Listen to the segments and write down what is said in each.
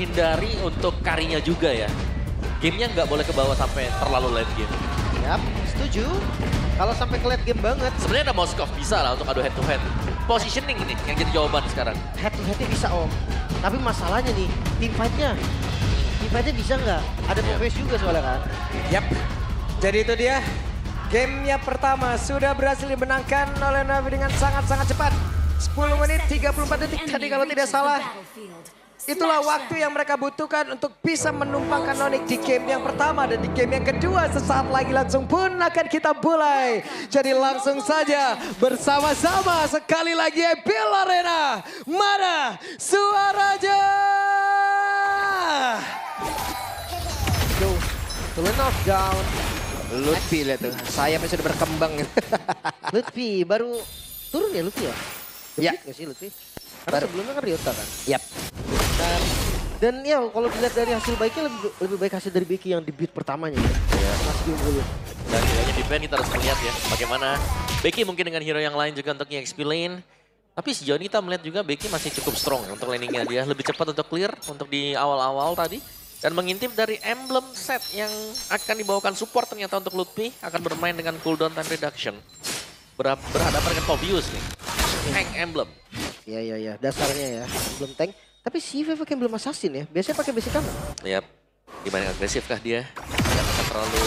menghindari untuk karinya juga ya. Gamenya nggak boleh ke bawah sampai terlalu late game. Yap, setuju. Kalau sampai ke late game banget, Sebenarnya ada Moskov bisa lah untuk adu head to head. Positioning ini yang jadi jawaban sekarang. head to headnya bisa Om. Tapi masalahnya nih, team fight-nya. Team fight-nya bisa nggak? Ada progress juga soalnya kan. Yap, jadi itu dia. Gamenya pertama sudah berhasil dimenangkan oleh Navi dengan sangat-sangat cepat. 10 menit 34 detik tadi kalau tidak salah. Itulah waktu yang mereka butuhkan untuk bisa menumpangkan Onyx di game yang pertama. Dan di game yang kedua sesaat lagi langsung pun akan kita mulai. Jadi langsung saja bersama-sama sekali lagi Epic Arena. Mana suaranya? Go, turn off down. Lutfi lihat tuh, sayapnya sudah berkembang. Lutfi baru turun ya Lutfi ya? Ya. Debut nggak sih Lutfi? Karena sebelumnya kan Ryota kan? Yap. Dan ya kalau dilihat dari hasil baiknya lebih baik hasil dari Becky yang debut pertamanya ya. Masih diunggulin. Dan hero-nya defend kita harus melihat ya bagaimana Becky mungkin dengan hero yang lain juga untuk EXP lane. Tapi sejauh ini kita melihat juga Becky masih cukup strong untuk laningnya dia. Lebih cepat untuk clear untuk di awal-awal tadi. Dan mengintip dari emblem set yang akan dibawakan support ternyata untuk Lutfi akan bermain dengan cooldown time reduction. Berhadapan dengan Pobius nih. Tank emblem. Iya, dasarnya ya. Belum tank. Tapi si pakai emblem assassin ya. Biasanya pakai basic kamu. Lihat gimana agresif kah dia. Jangan terlalu...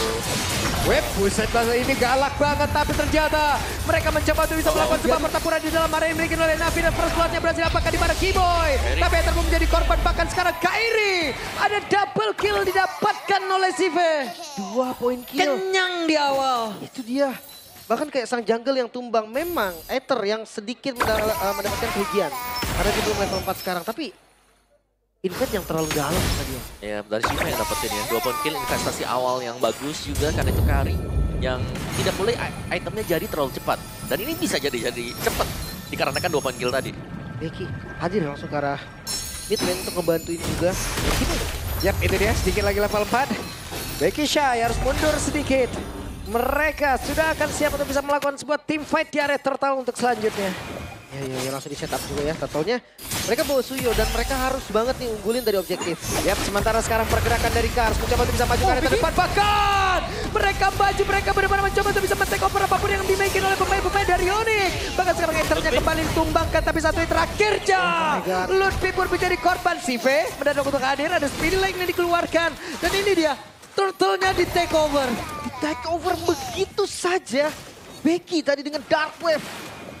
Web, buset bahasa ini galak banget tapi ternyata mereka mencoba untuk bisa melakukan sebuah pertempuran di dalam area yang dimiliki oleh Navi dan first blood-nya berhasil apakah di mana Keyboy. Tapi yang terbukti menjadi korban bahkan sekarang Kairi. Ada double kill didapatkan oleh Sive. 2 poin kill. Kenyang di awal. Itu dia. Bahkan kayak sang jungle yang tumbang. Memang Aether yang sedikit mendapatkan kerugian. Karena dia belum level 4 sekarang. Tapi invest yang terlalu dalam tadi ya. Ya dari Shiva yang dapetin ya. 2 point kill investasi awal yang bagus juga karena itu Kari. Yang tidak boleh itemnya jadi terlalu cepat. Dan ini bisa jadi cepat. Dikarenakan 2 point kill tadi. Becky hadir langsung ke arah mid lane untuk ngebantuin juga. Yap, itu dia sedikit lagi level 4. Becky Shy harus mundur sedikit. Mereka sudah akan siap untuk bisa melakukan sebuah team fight di area turtle untuk selanjutnya. Ya, langsung di setup juga ya. Turtle-nya mereka bawa Suyo dan mereka harus banget nih unggulin dari objektif. Yap, sementara sekarang pergerakan dari Kars mencoba untuk bisa maju ke area terdepan. Bahkan mereka maju, mereka benar-benar mencoba untuk bisa men-take over apapun yang dimiliki oleh pemain-pemain dari Onyx. Bahkan sekarang Ethernya kembali ditumbangkan, tapi satu yang terakhirnya. Lutfi pun menjadi korban. Sive mendadak untuk hadir, ada speed lane yang dikeluarkan. Dan ini dia, turtle-nya di take over. Di take over begitu saja. Becky tadi dengan Dark Wave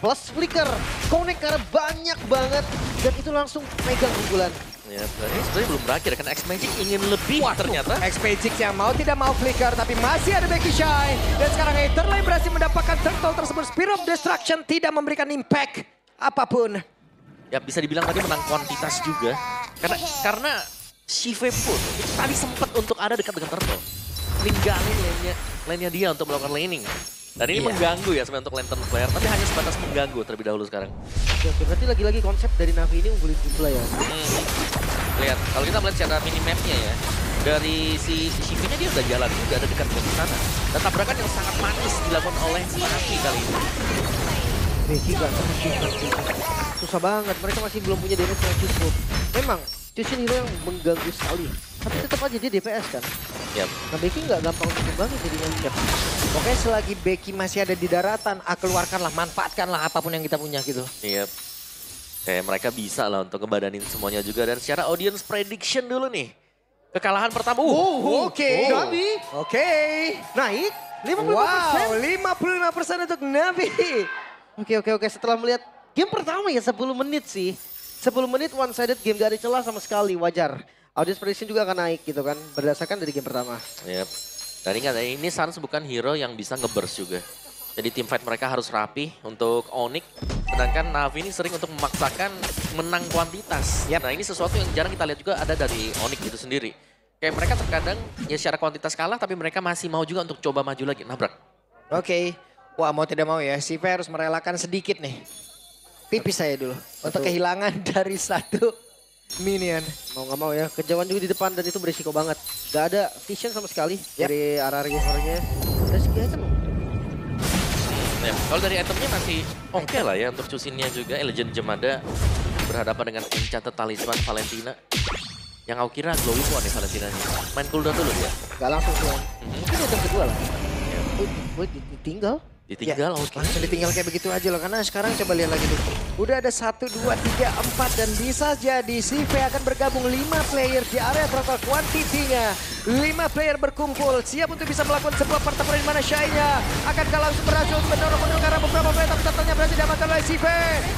plus Flicker, connect karena banyak banget. Dan itu langsung megang unggulan. Ya, ini sebenarnya belum berakhir kan X-Magic ingin lebih ternyata. X-Magic yang mau tidak mau flicker, tapi masih ada Becky Shy. Dan sekarang Etherlane berhasil mendapatkan turtle tersebut. Spear of Destruction tidak memberikan impact apapun. Ya bisa dibilang tadi menang kuantitas juga. Karena Shive pun itu tadi sempat untuk ada dekat dengan Turtle. Ninggalin lane-nya dia untuk melakukan laning. Dan ini mengganggu ya sebenarnya untuk Lantern Flare, tapi hanya sebatas mengganggu terlebih dahulu sekarang. Oke, berarti lagi-lagi konsep dari Navi ini unggulin jumlah ya. Lihat, kalau kita melihat secara minimapnya ya, dari si Shiva-nya dia udah jalan juga, ada dekat ke sana. Dan tabrakan yang sangat manis dilakukan oleh Navi kali ini. Becky gak susah banget, mereka masih belum punya damage yang cukup. Memang, Jushin hero yang mengganggu sekali. Tapi tetap aja dia DPS kan. Yap. Nah Becky nggak gampang untuk membangun jadinya. Yep. Pokoknya selagi Becky masih ada di daratan, keluarkanlah, manfaatkanlah apapun yang kita punya gitu. Iya. Kayak mereka bisa lah untuk ngebadanin semuanya juga. Dan secara audience prediction dulu nih. Kekalahan pertama. Oke. Navi. Oke. Naik 55%. Wow, 55% untuk Navi. Oke. Setelah melihat game pertama ya 10 menit sih. 10 menit one sided game gak ada celah sama sekali, wajar. Audience prediction juga akan naik gitu kan, berdasarkan dari game pertama. Yep. Dan ingat ya, ini Sans bukan hero yang bisa nge-burst juga. Jadi team fight mereka harus rapi untuk Onyx. Sedangkan Navi ini sering untuk memaksakan menang kuantitas. Yep. Nah ini sesuatu yang jarang kita lihat juga ada dari Onyx itu sendiri. Kayak mereka terkadang ya secara kuantitas kalah tapi mereka masih mau juga untuk coba maju lagi, nabrak. Oke. Wah mau tidak mau ya, Sive harus merelakan sedikit nih. Tipis saya dulu. Untuk kehilangan dari satu minion. Mau nggak mau ya, kejauhan juga di depan dan itu berisiko banget. Gak ada vision sama sekali dari arah rivernya. Dari segi item. Ya, kalau dari itemnya masih oke lah ya untuk Cusinnya juga. Legend Gem ada berhadapan dengan Enchanted Talisman Valentina. Yang aku kira glowing one nih Valentinanya. Main cooldown dulu ya. Gak langsung tuh. Mungkin item kedua lah. Woi, ditinggal. Ditinggal, Ya, oke. langsung ditinggal kayak begitu aja loh. Karena sekarang coba lihat lagi dulu. Udah ada 1, 2, 3, 4 dan bisa jadi CV akan bergabung 5 player di area total quantity-nya. 5 player berkumpul, siap untuk bisa melakukan sebuah pertempuran di mana Shy-nya akankah langsung berhasil mendorong mundur karena beberapa player tapi ternyata berhasil diamankan oleh CV.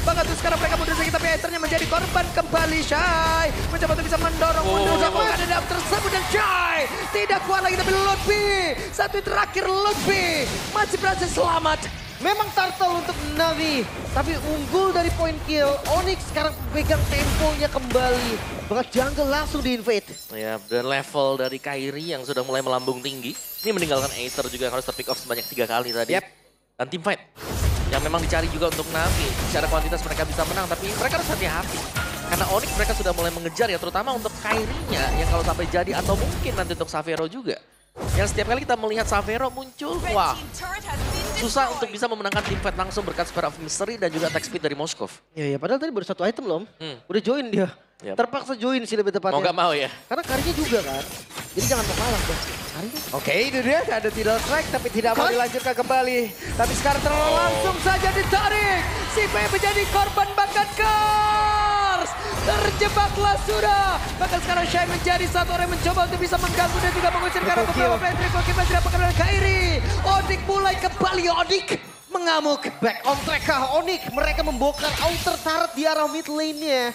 Bahkan tuh sekarang mereka mundur sedikit tapi Ethernya menjadi korban kembali. Shy mencoba untuk bisa mendorong mundur sama ada dalam tersebut dan Shy tidak kuat lagi tapi Lutfi. Satu terakhir Lutfi masih berhasil selamat. Memang Turtle untuk Navi, tapi unggul dari point kill. Onyx sekarang pegang temponya kembali. Bahkan jungle langsung di-invade. Ya, dan level dari Kairi yang sudah mulai melambung tinggi. Ini meninggalkan Aether juga yang harus terpick off sebanyak 3 kali tadi. Yep. Dan team fight yang memang dicari juga untuk Navi. Secara kuantitas mereka bisa menang, tapi mereka harus hati-hati. Karena Onyx mereka sudah mulai mengejar ya, terutama untuk Kairi-nya yang kalau sampai jadi atau mungkin nanti untuk Xavero juga. Yang setiap kali kita melihat Xavero muncul, wah, susah untuk bisa memenangkan team fight langsung berkat Sphere of Mystery dan juga attack speed dari Moskov. Ya, padahal tadi baru 1 item loh, Om. Udah join dia. Yap. Terpaksa join sih lebih tepatnya. Mau gak mau ya? Karena Karinya juga kan. Jadi jangan mau kalah dong. Karinya. Oke, itu dia ada title track tapi tidak mau dilanjutkan kembali. Tapi sekarang langsung saja ditarik. Si P menjadi korban bakat Kars. Terjebaklah sudah. Bahkan sekarang Shy menjadi satu orang yang mencoba untuk bisa mengganggu dan juga mengusir karena beberapa player triple kill masih didapatkan oleh Kairi. Odik mulai kembali, Odik mengamuk. Back on track kah Onyx. Mereka membongkar outer turret di arah mid lane-nya.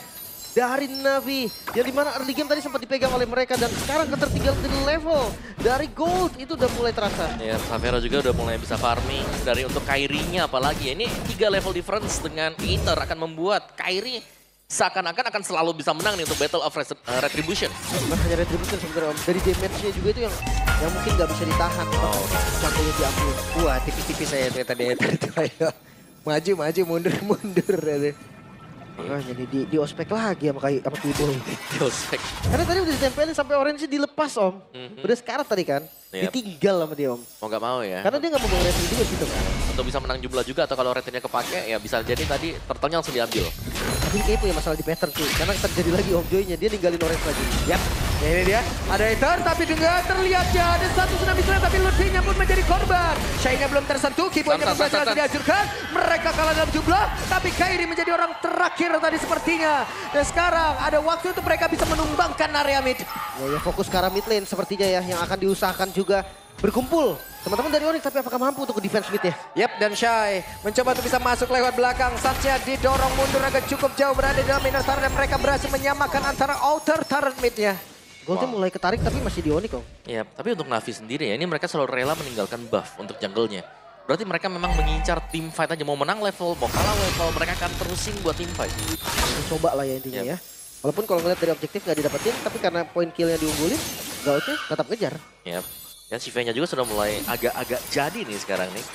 Dari Navi, yang dimana early game tadi sempat dipegang oleh mereka dan sekarang ketertinggalan di level dari gold itu udah mulai terasa. Ya, Xavero juga udah mulai bisa farming dari untuk Kairi-nya apalagi. Ini 3 level difference dengan Aether akan membuat Kairi seakan-akan akan selalu bisa menang nih untuk Battle of Retribution. Bukan hanya retribution sebenarnya Om, dari damage-nya juga itu yang mungkin nggak bisa ditahan. Contohnya diambil. Wah, tipis-tipis saya tuh tadi Ether itu. Ayo. Maju, mundur. Makanya di ospek lagi sama Kiboy. Di ospek. Karena tadi udah ditempelin sampai orange dilepas Om. Udah sekarat tadi kan. Yep. Ditinggal sama dia Om. Mau gak mau ya. Karena dia nggak mau retri juga gitu kan. Untuk bisa menang jumlah juga atau kalau retenya kepake ya bisa jadi tadi turtle-nya langsung diambil. Tapi kayaknya punya masalah di pattern sih. Karena terjadi lagi Om Joy-nya. Dia ninggalin orange lagi. Yap, ini dia. Ada Ether tapi dengan terlihatnya ada satu tsunami slam tapi Lutfi-nya pun menjadi korban. Shy-nya belum tersentuh, Kiboy-nya pun berhasil dihancurkan. Mereka kalah dalam jumlah, tapi Kairi menjadi orang terakhir tadi sepertinya. Dan sekarang ada waktu untuk mereka bisa menumbangkan area mid. Ya fokus ke arah mid lane sepertinya ya. Yang akan diusahakan juga berkumpul. Teman-teman dari Onyx tapi apakah mampu untuk defense mid ya? Yap, dan Shy mencoba untuk bisa masuk lewat belakang. Saatnya didorong mundur agak cukup jauh berada dalam inner turret dan mereka berhasil menyamakan antara outer turret mid-nya. Goldnya mulai ketarik tapi masih di Onyx Om. Ya, tapi untuk Navi sendiri ya, ini mereka selalu rela meninggalkan buff untuk jungle-nya. Berarti mereka memang mengincar team fight aja. Mau menang level, mau kalah level, mereka akan terusin buat team fight. Coba lah ya intinya ya. Walaupun kalau ngeliat dari objektif nggak didapetin, tapi karena poin kill-nya diunggulin, Gautnya tetap ngejar. Ya, dan CV-nya juga sudah mulai agak-agak jadi nih sekarang nih.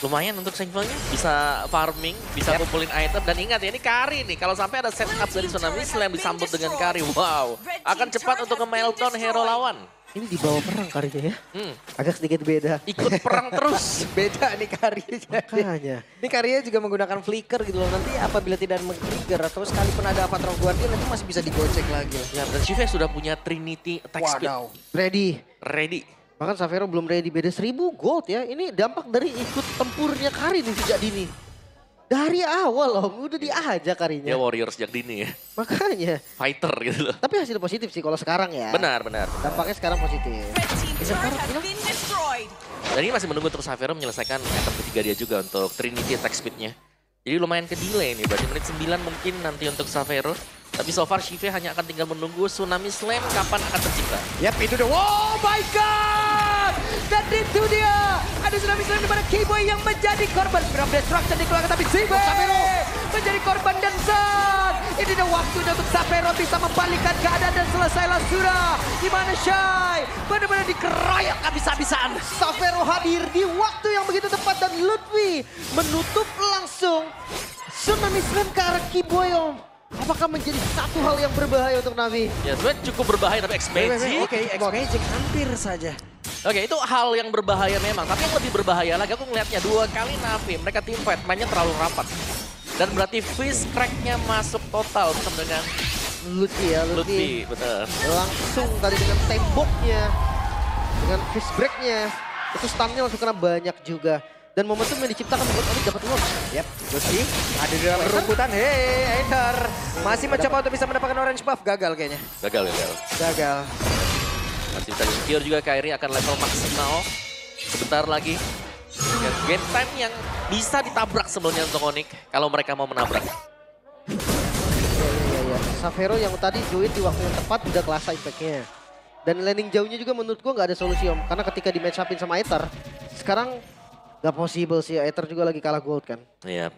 Lumayan untuk Sengfelnya, bisa farming, bisa kumpulin item. Dan ingat ya, ini Kari nih. Kalau sampai ada setup dari Tsunami Slam disambut dengan Kari, wow. Akan cepat untuk nge-meltdown hero lawan. Ini di bawah perang Karinya ya. Agak sedikit beda. Ikut perang terus. Beda nih Karinya. Makanya. Ini Karinya juga menggunakan flicker gitu loh. Nanti apabila tidak meng-trigger atau sekalipun ada Avatar Guardian nanti masih bisa digocek lagi. Ya, dan CV sudah punya Trinity attack speed. Ready. Ready. Bahkan Xavero belum ready, beda 1000 gold ya. Ini dampak dari ikut tempurnya Kari nih sejak dini. Dari awal Om, udah diajak Karinya. Ya warrior sejak dini ya. Makanya. Fighter gitu loh. Tapi hasil positif sih kalau sekarang ya. Benar. Dampaknya sekarang positif. Dan ini masih menunggu terus Xavero menyelesaikan item ketiga dia juga untuk Trinity attack speed-nya. Jadi lumayan ke delay nih, berarti menit 9 mungkin nanti untuk Xavero. Tapi so far Shive hanya akan tinggal menunggu Tsunami Slam kapan akan tercipta. Yap, itu dia. Oh my God! Dan itu dia. Ada Tsunami Slam di mana Kiboy yang menjadi korban. From destruction dikeluarkan tapi Xavero menjadi korban dan Zan. Ini ada waktunya untuk Xavero bisa membalikkan keadaan dan selesailah sudah. Di mana Shy benar-benar dikeroyok habis-habisan. Xavero hadir di waktu yang begitu tepat dan Lutfi menutup langsung Tsunami Slam ke arah Kiboy Om. Apakah menjadi satu hal yang berbahaya untuk Navi? Ya sebenarnya cukup berbahaya tapi X-Magic. Oke, X-Magic hampir saja. Oke, itu hal yang berbahaya memang. Tapi yang lebih berbahaya lagi aku ngelihatnya 2 kali Navi. Mereka team fight mainnya terlalu rapat. Dan berarti Fizz crack-nya masuk total bersama dengan Lutfi ya, Lutfi, bener. langsung tadi dengan temboknya, dengan fist break-nya, itu stunnya langsung kena banyak juga. Dan momentum yang diciptakan membuat Onyx dapat uang. Yap, Lutfi ada di dalam rumputan. Hei, Aether masih mencoba untuk bisa mendapatkan orange buff. Gagal kayaknya. Gagal. Masih bisa di-secure juga Kairi akan level maksimal. Sebentar lagi. Dan game time yang bisa ditabrak sebenarnya untuk Onyx kalau mereka mau menabrak. Iya. Xavero yang tadi join di waktu yang tepat udah kelasa impact-nya. Dan landing jauhnya juga menurut gua nggak ada solusi Om. Karena ketika di match up-in sama Aether, sekarang nggak possible sih. Aether juga lagi kalah gold kan. Iya,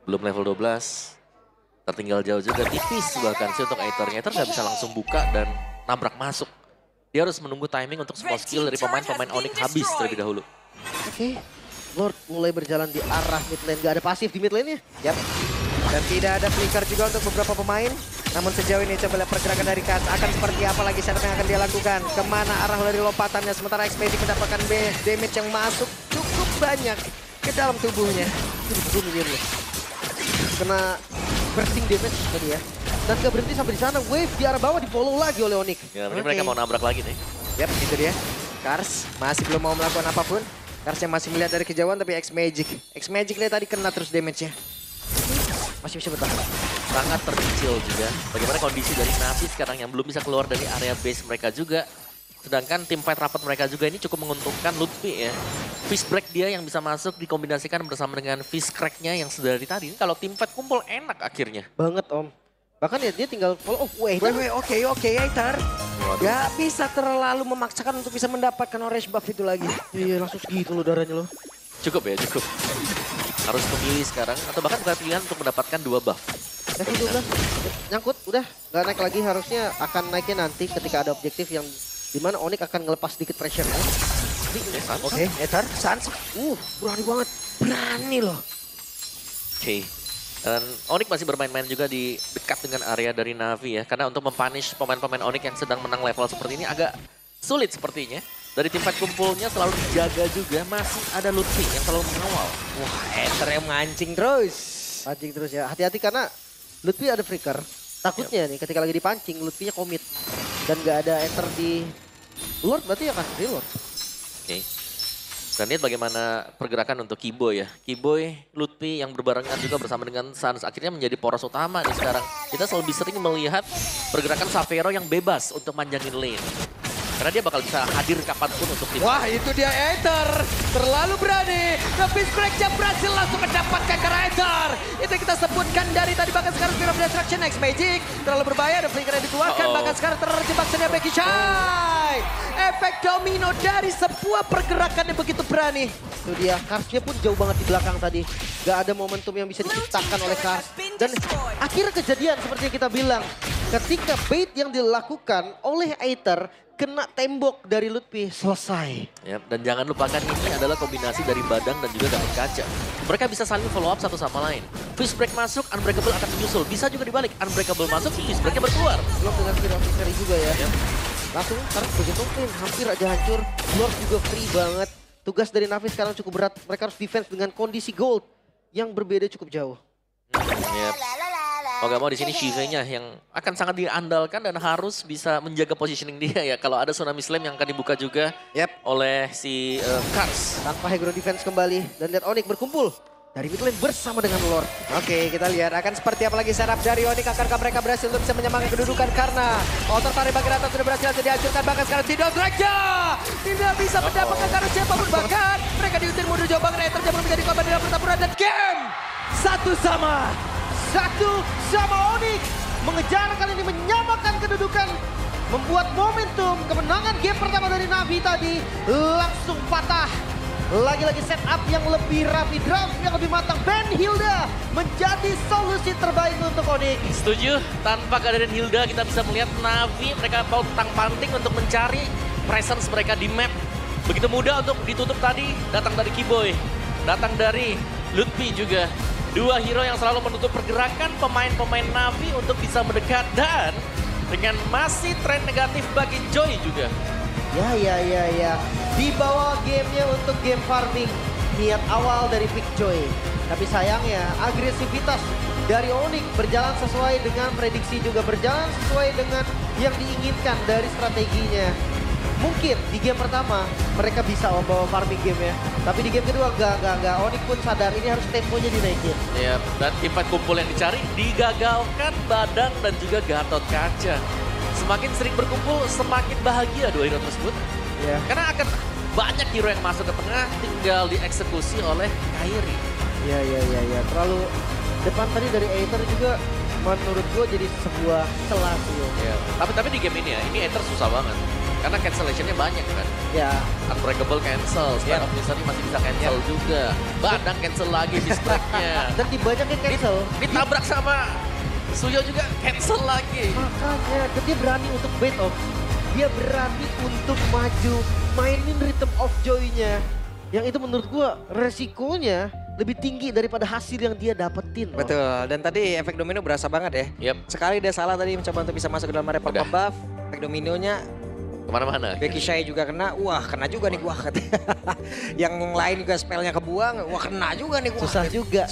belum level 12. Tertinggal jauh juga, tipis bahkan sih untuk Aether. Aether nggak bisa langsung buka dan nabrak masuk. Dia harus menunggu timing untuk semua skill dari pemain-pemain Onyx habis terlebih dahulu. Oke, Lord mulai berjalan di arah mid lane. Gak ada pasif di mid lane-nya. Yap. Dan tidak ada flicker juga untuk beberapa pemain. Namun sejauh ini coba lihat pergerakan dari Kaz akan seperti apa lagi setup yang akan dia lakukan. Kemana arah dari lompatannya. Sementara X-Magic mendapatkan damage yang masuk cukup banyak ke dalam tubuhnya. Itu betul kena bursting damage tadi ya. Dan gak berhenti sampai di sana. Wave di arah bawah di follow lagi oleh Onyx. Ya, ini mereka mau nabrak lagi nih. Yap, itu dia. Kars masih belum mau melakukan apapun. Kars yang masih melihat dari kejauhan tapi X-Magic nih tadi kena terus damage-nya. Masih bisa bertahan. Sangat terkecil juga. Bagaimana kondisi dari Navi sekarang yang belum bisa keluar dari area base mereka juga. Sedangkan tim fight rapat mereka juga ini cukup menguntungkan Lutfi ya. Fist break dia yang bisa masuk dikombinasikan bersama dengan fist crack-nya yang sedari tadi. Kalau tim fight kumpul enak akhirnya. Banget Om. Bahkan ya dia tinggal follow. Oke, Aether. Gak bisa terlalu memaksakan untuk bisa mendapatkan orange buff itu lagi. Iya langsung segitu loh darahnya loh. Cukup ya, cukup. Harus memilih sekarang atau bahkan bukan pilihan untuk mendapatkan 2 buff. Level 12 nyangkut udah gak naik lagi, harusnya akan naiknya nanti ketika ada objektif yang dimana Onyx akan ngelepas sedikit pressure kan. Oke, Aether, Sans. Berani banget. Berani loh. Oke. Dan Onyx masih bermain-main juga di dekat dengan area dari Navi ya. Karena untuk mempunish pemain-pemain Onyx yang sedang menang level seperti ini agak sulit sepertinya. Dari tim fight kumpulnya selalu dijaga juga. Masih ada Lutfi yang selalu mengawal. Wah, Aether yang mancing terus. Pancing terus ya. Hati-hati karena Lutfi ada flicker. Takutnya nih ketika lagi dipancing Lutfinya komit. Dan gak ada Aether di Lord berarti ya kan di Lord. Oke. Dan lihat bagaimana pergerakan untuk Kiboy ya. Kiboy, Lutfi yang berbarengan juga bersama dengan Sans. Akhirnya menjadi poros utama nih sekarang. Kita lebih sering melihat pergerakan Xavero yang bebas untuk manjangin lane. Karena dia bakal bisa hadir kapanpun untuk tim. Wah, itu dia Aether. Terlalu berani. Tapi Scratch-nya berhasil langsung mendapatkan ke Aether. Itu yang kita sebutkan dari tadi. Bahkan sekarang Spear of Destruction X-Magic. Terlalu berbahaya. Ada flicker yang dikeluarkan. Bahkan sekarang terjebak senia Becky Shy. Efek domino dari sebuah pergerakan yang begitu berani. Itu dia, Karsnya pun jauh banget di belakang tadi. Gak ada momentum yang bisa diciptakan oleh Kars. Dan akhirnya kejadian seperti yang kita bilang. Ketika bait yang dilakukan oleh Aether kena tembok dari Lutfi, selesai. Ya, dan jangan lupakan ini adalah kombinasi dari Badang dan juga Gatot Kaca. Mereka bisa saling follow up satu sama lain. Fist break masuk, Unbreakable akan menyusul. Bisa juga dibalik, Unbreakable masuk, Fist breaknya berkeluar. Belum dengan Spear of Victory juga ya. Langsung sekarang begitu clean, hampir aja hancur. Lord juga free banget. Tugas dari Navi sekarang cukup berat. Mereka harus defense dengan kondisi gold yang berbeda cukup jauh. Yep. Mau gak mau di sini Shiva-nya yang akan sangat diandalkan dan harus bisa menjaga positioning dia ya. Kalau ada Tsunami Slam yang akan dibuka juga oleh si Kars. Tanpa Hegro defense kembali dan lihat Onyx berkumpul dari mid lane bersama dengan Lord. Oke, kita lihat akan seperti apa lagi setup dari Onyx. Akankah mereka berhasil untuk bisa menyamakan kedudukan karena Altar Pari Bagirata sudah berhasil dihancurkan. Bahkan sekarang tidak Drake tidak bisa mendapatkan karena siapapun. Bahkan mereka diusir mundur jauh banget. Aether belum menjadi korban dalam pertempuran dan game satu sama Onyx mengejar kali ini menyamakan kedudukan, membuat momentum kemenangan game pertama dari Navi tadi langsung patah. Lagi-lagi setup yang lebih rapi, draft yang lebih matang. Ben Hilda menjadi solusi terbaik untuk Onyx. Setuju, tanpa kehadiran Hilda kita bisa melihat Navi mereka mau tang-panting untuk mencari presence mereka di map. Begitu mudah untuk ditutup tadi, datang dari Kiboy, datang dari Lutfi juga. Dua hero yang selalu menutup pergerakan pemain-pemain Navi untuk bisa mendekat dan dengan masih tren negatif bagi Joy juga. Ya. Dibawa gamenya untuk game farming. Niat awal dari Big Joy. Tapi sayangnya agresivitas dari Onyx berjalan sesuai dengan prediksi, juga berjalan sesuai dengan yang diinginkan dari strateginya. Mungkin di game pertama mereka bisa membawa farming game ya. Tapi di game kedua enggak. Onyx pun sadar ini harus temponya dinaikin. Iya, dan teamfight kumpul yang dicari digagalkan Badang dan juga Gatot Kaca. Semakin sering berkumpul, semakin bahagia dua hero tersebut. Ya. Karena akan banyak hero yang masuk ke tengah, tinggal dieksekusi oleh Kairi. Ya. Terlalu depan tadi dari Aether juga menurut gue jadi sebuah celah sih. Ya. Tapi di game ini ya, ini Aether susah banget. Karena cancellationnya banyak kan. Ya. Unbreakable cancel, Star of Misery masih bisa cancel juga. Badang cancel lagi Fistbreak-nya. Dan di banyaknya cancel. Ditabrak sama Suyo juga cancel lagi. Makanya dia berani untuk bait off. Dia berani untuk maju, mainin Rhythm of Joy-nya. Yang itu menurut gua resikonya lebih tinggi daripada hasil yang dia dapetin. Loh. Betul, dan tadi efek domino berasa banget ya. Yep. Sekali dia salah tadi mencoba untuk bisa masuk ke dalam area Udah. buff, efek dominonya Kemana-mana. Becky Shay juga kena, wah kena juga nih gua katanya. Yang lain juga spellnya kebuang, wah kena juga nih gua. Susah juga.